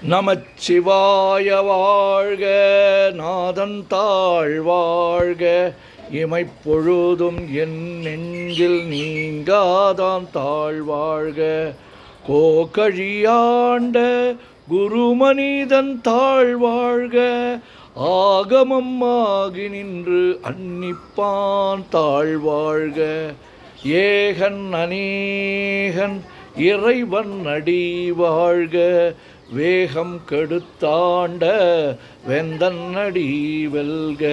நமச்சிவாய வாழ்க, நாதன் தாழ் வாழ்க, இமைப்பொழுதும் என் நெஞ்சில் நீங்காதான் தாழ் வாழ்க. கோகழியாண்ட குருமனிதன் தாழ் வாழ்க, ஆகமம் ஆகி நின்று அன்னிப்பான் தாழ் வாழ்க. ஏகன் அநேகன் இறைவன் அடி வாழ்க, வேகம் கெடுத்தாண்ட வெந்தன் அடி வெல்க.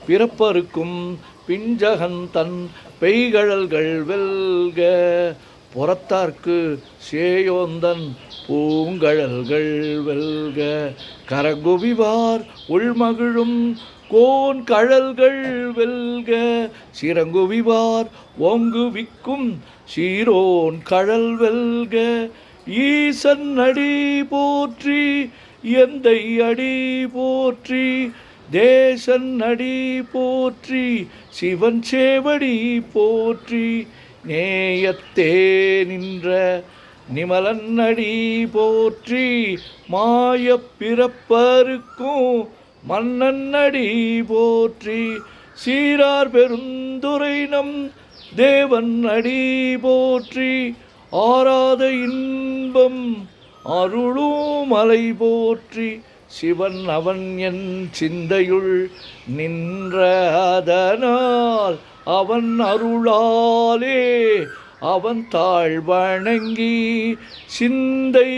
பிறப்பருக்கும் பிஞ்சகன் தன் பெய்கழல்கள் வெல்க, புறத்தார்க்கு சேயோந்தன் பூங்கழல்கள் வெல்க. கரங்குவிவார் உள்மகிழும் கோன் கழல்கள் வெல்க, சிறங்குவிவார் ஓங்குவிக்கும் சீரோன் கழல் வெல்க. ஈசன் அடி போற்றி, எந்தை அடி போற்றி, தேசன் அடி போற்றி, சிவன் சேவடி போற்றி. நேயத்தே நின்ற நிமலன் அடி போற்றி, மாயப் பிறப்பருக்கும் மன்னன் அடி போற்றி. சீரார் பெருந்துரை நம் தேவன் அடி போற்றி, ஆராத இன்பம் அருளும் மலை போற்றி. சிவன் அவன் என் சிந்தையுள் நின்ற அதனால், அவன் அருளாலே அவன் தாழ் வணங்கி சிந்தை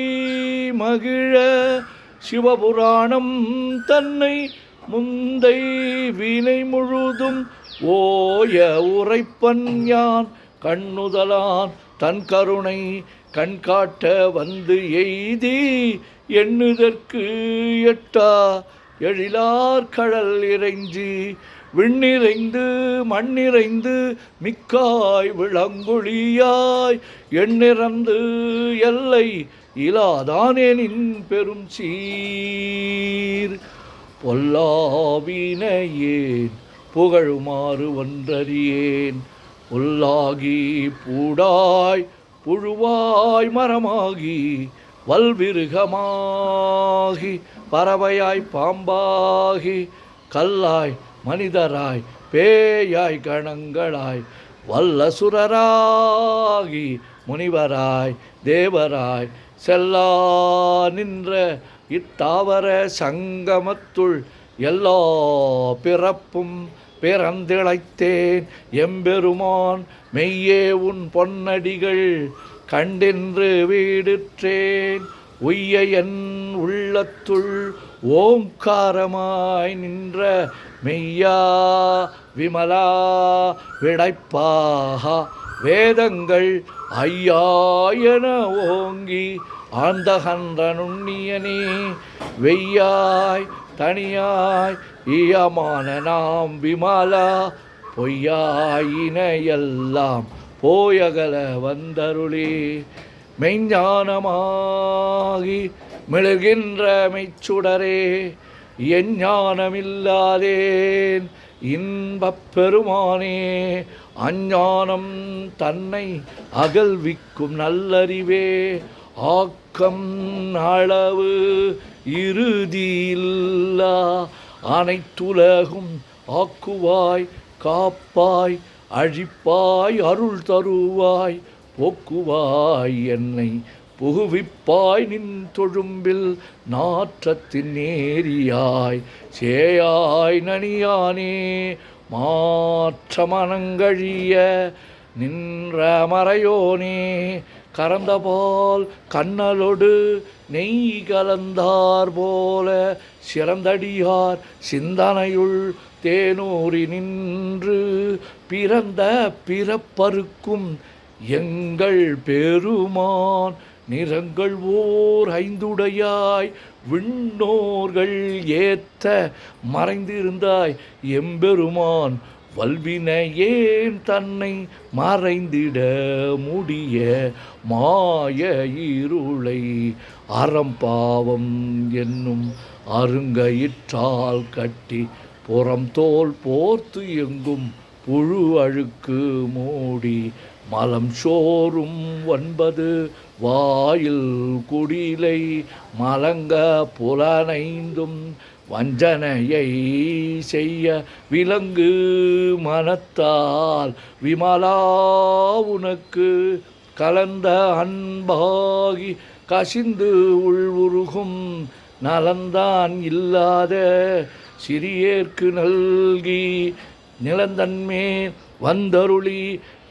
மகிழ. சிவபுராணம் தன்னை முந்தை வினை முழுதும் ஓய உரைப்பன் யான், கண்ணுதலான் தன் கருணை கண்காட்ட வந்து எய்தி. எண்ணுதற்கு எட்டா எழிலார் கடல் இறைஞ்சி, விண்ணிறைந்து மண்ணிறைந்து மிக்காய் விளங்கொழியாய், எண்ணிறந்து எல்லை இலாதானேனின் பெரும் சீர். பொல்லாவினையேன் புகழுமாறு ஒன்றறியேன், புல்லாகி பூடாய் புழுவாய் மரமாகி வல்விருகமாகி பறவையாய் பாம்பாகி கல்லாய் மனிதராய் பேயாய் கணங்களாய் வல்லசுரராகி முனிவராய் தேவராய் செல்லா நின்ற இத்தாவர சங்கமத்துள் எல்லா பிறப்பும் பிறந்திழைத்தேன் எம்பெருமான். மெய்யே உன் பொன்னடிகள் கண்டென்று வீடுற்றேன், உய்ய என் உள்ளத்துள் ஓங்காரமாய் நின்ற மெய்யா விமலா விடைப்பாக. வேதங்கள் ஐயாயன ஓங்கி ஆந்தகன்ற நுண்ணியனே, வெய்யாய் தனியாய் ஈயமான நாம் விமலா, பொய்யாயின எல்லாம் போயகல வந்தருளே. மெய்ஞானமாகி மிளகின்ற மெய்ச்சுடரே, எஞ்ஞானமில்லாதேன் இன்பப் பெருமானே. அஞ்ஞானம் தன்னை அகல்விக்கும் நல்லறிவே, ஆக்கம் அளவு இறுதியில்லா அனைத்துலகும் ஆக்குவாய் காப்பாய் அழிப்பாய் அருள் தருவாய் போக்குவாய் என்னை புகுவிப்பாய். நின் தொழும்பில் நாற்றத்தின் நேரியாய் சேயாய் நனியானே, மாற்ற மனங்கழிய நின்ற மறையோனே. கறந்தபால் கண்ணலொடு நெய் கலந்தார் போல, சிறந்தடியார் சிந்தனையுள் தேனூறி நின்று பிறந்த பிறப்பருக்கும் எங்கள் பெருமான். நிறங்கள் ஓர் ஐந்துடையாய் விண்ணோர்கள் ஏத்த மறைந்திருந்தாய் எம்பெருமான். வல்வினையேன் தன்னை மறைந்திட முடிய மாய இருளை அறம்பாவம் என்னும் அருங்கயிற்றால் கட்டி, புறம் தோல் போர்த்து எங்கும் புழு அழுக்கு மூடி, மலம் சோறும் 9 வாயில் குடிலை மலங்க புலனைந்தும் வஞ்சனையை செய்ய விலங்கு மனத்தால் விமலா உனக்கு கலந்த அன்பாகி கசிந்து உள்வுருகும் நலந்தான் இல்லாத சிறியேற்கு நல்கி நிலந்தன்மேல் வந்தருளி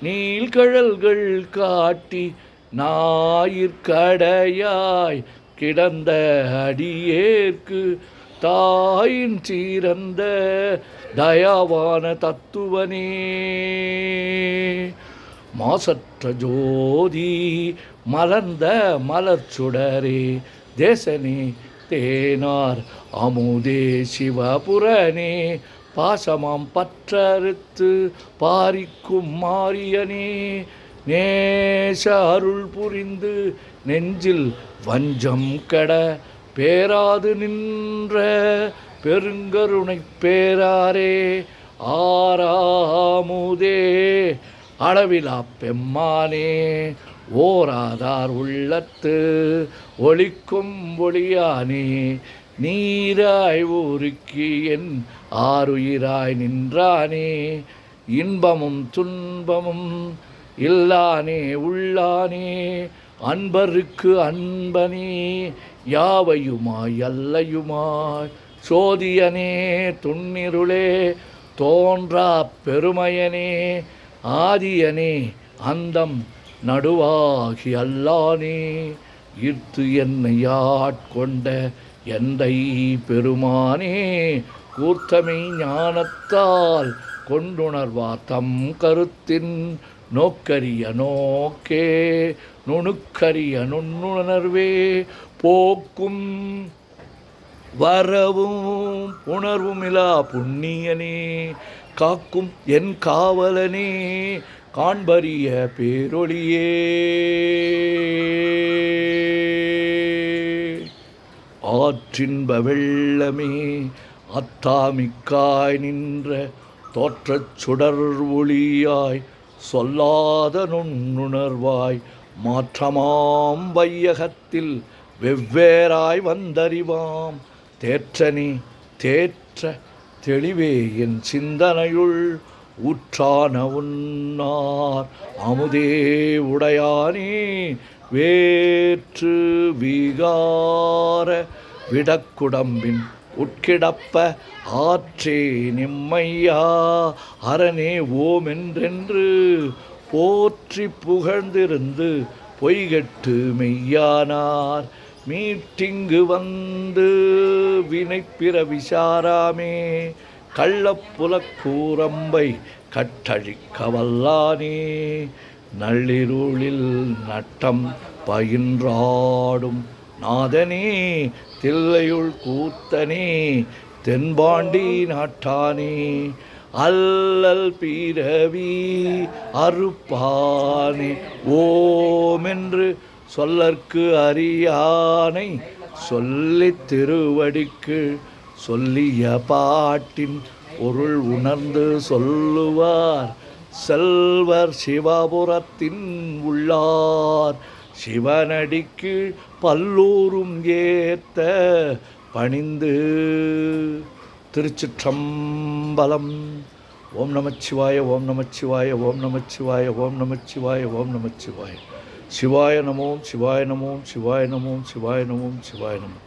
நீள்கழல்கள் காட்டி ஞாயிற்கடையாய் கிடந்த அடியேற்கு தாயின் சீரந்த தயாவான தத்துவனே மாசற்ற ஜோதி மலர்ந்த மலர்ச்சுடரே தேசனே தேனார் அமுதே சிவபுரனே பாசமாம் பற்றறுத்து பாரிக்கும் மாரியனே நேச அருள் புரிந்து நெஞ்சில் வஞ்சம் கெட பேராது நின்ற பெருங்கருணை பேராரே ஆறாமுதே அளவிலா பெம்மானே ஓராதார் உள்ளத்து ஒளிக்கும் ஒளியானே நீராய் ஊருக்கி என் ஆருயிராய் நின்றானே இன்பமும் துன்பமும் இல்லானே உள்ளானே அன்பருக்கு அன்பனே யாவையுமாய் அல்லையுமாய் சோதியனே துன்னிருளே தோன்றா பெருமையனே ஆதியனே அந்தம் நடுவாகி அல்லானே ஈர்த்து என்னை ஆட்கொண்ட எந்தை பெருமானே கூர்த்தமை ஞானத்தால் கொண்டுணர்வார் தம் கருத்தின் நோக்கரிய நோக்கே நுணுக்கரிய நுண்ணுணர்வே போக்கும் வரவும் உணர்வுமிலா புண்ணியனே காக்கும் என் காவலனே காண்பரிய பேரொளியே ஆற்றின்ப வெள்ளமே அத்தாமிக்காய் நின்ற தோற்றச் சுடர் ஒளியாய் சொல்லாத நுண்ணுணர்வாய் மாற்றமாம் வையகத்தில் வெவ்வேறாய் வந்தறிவாம் தேற்றனே தேற்ற தெளிவே என் சிந்தனையுள் ஊற்றான உன்னார் அமுதே உடையானே வேற்று விகார விடக்குடம்பின் உட்கிடப்ப ஆற்றே நிம்மையா அரணே ஓமென்றென்று போற்றி புகழ்ந்திருந்து பொய்கட்டு மெய்யானார் மீட்டிங்கு வந்து வினைப்பிற விசாராமே கள்ளப்புலக்கூரம்பை கட்டழிக்க வல்லானே நள்ளிருளில் நட்டம் பயின்றாடும் நாதனே தில்லையுள் கூத்தனே தென்பாண்டி நாட்டானே அல்லல் பிறவி அறுப்பானே ஓமென்று சொல்லற்கு அறியானை சொல்லித் திருவடிக்கு சொல்லிய பாட்டின் பொருள் உணர்ந்து சொல்லுவார் செல்வர் சிவபுரத்தின் உள்ளார் சிவனடிக்கு பல்லூரும் ஏத்த பணிந்து. திருச்சிற்றம்பலம். ஓம் நமச்சிவாய ஓம் நமச்சிவாய ஓம் நமச்சிவாய ஓம் நமச்சிவாய ஓம் நமச்சிவாய. சிவாய நமோ சிவாய நமோ சிவாய நமோ சிவாய நமோ சிவாய நமோ.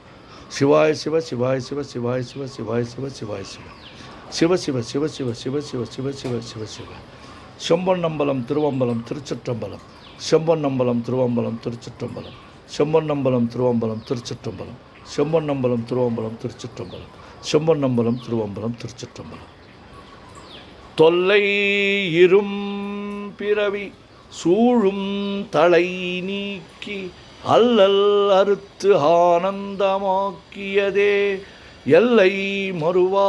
சிவாய சிவ சிவாய சிவ சிவாய சிவ சிவாய சிவ சிவாய சிவ சிவ சிவ சிவ சிவ சிவ சிவ சிவ சிவ சிவ சிவ. செம்பொன்னம்பலம் திருவம்பலம் திருச்சிற்றம்பலம். செம்பொன்னம்பலம் திருவம்பலம் திருச்சிற்றம்பலம். செம்பொன்னம்பலம் திருவம்பலம் திருச்சிற்றம்பலம். செம்பொன்னம்பலம் திருவம்பலம் திருச்சிற்றம்பலம். செம்பொன்னம்பலம் திருவம்பலம் திருச்சிற்றம்பலம். தொல்லை இரும் பிறவி சூழும் தலை நீக்கி அல்லல் அறுத்து ஆனந்தமாக்கியதே எல்லை மறுவா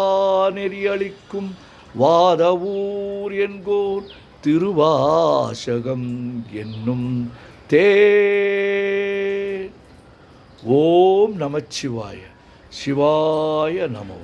நெறியளிக்கும் வாதவூர் என்கோர் திருவாசகம் என்னும் தே. ஓம் நமச்சிவாய. சிவாய நமோ.